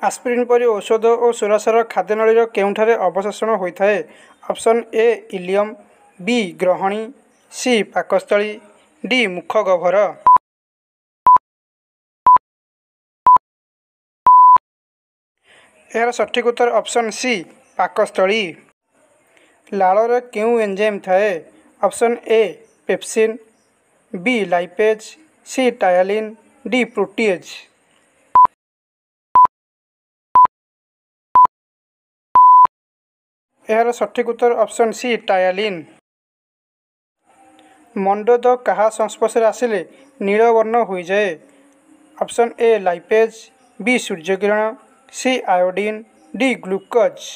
आस्पिरिन परि औषध और सुरासार खाद्यनळीर केउंठारे अवशोषण होइथाए। ऑप्शन ए इलियम, बी ग्रहणी, सी पाकस्थली, डी मुख गह्वर। यार सठिक उत्तर ऑप्शन सी पाकस्थली। लाଳରେ केउं एंजाइम थाए? Option A pepsin, B lipase, C ptyalin, D protease. यार सठिक उत्तर ऑप्शन सी टायलिन। मंडोद कहा संस्पर्श आसिले नील वर्ण हो जाए? ऑप्शन ए लाइपेज, बी सूर्यकिरण, सी आयोडीन, डी ग्लूकोज।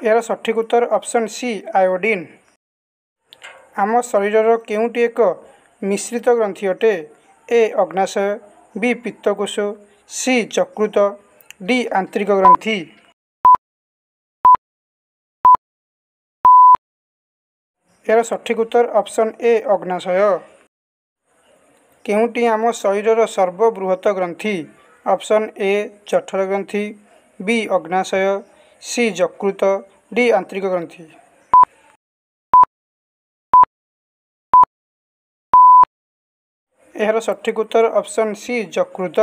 यार सठिक उत्तर ऑप्शन सी आयोडीन। आम शरीर केउंटी एक मिश्रित ग्रंथि अटे? ए अग्नाशय, बी पित्तकोश, सी यकृत, डी आंतरिक ग्रंथि। यार सठिक उत्तर ऑप्शन ए अग्नाशय। केउंटी आम शरीर सर्वबृहत ग्रंथि? ऑप्शन ए जठर ग्रंथि, बी अग्नाशय, सी यकृत, डी आंतरिक ग्रंथि। यार सठिक उत्तर ऑप्शन सी यकृत।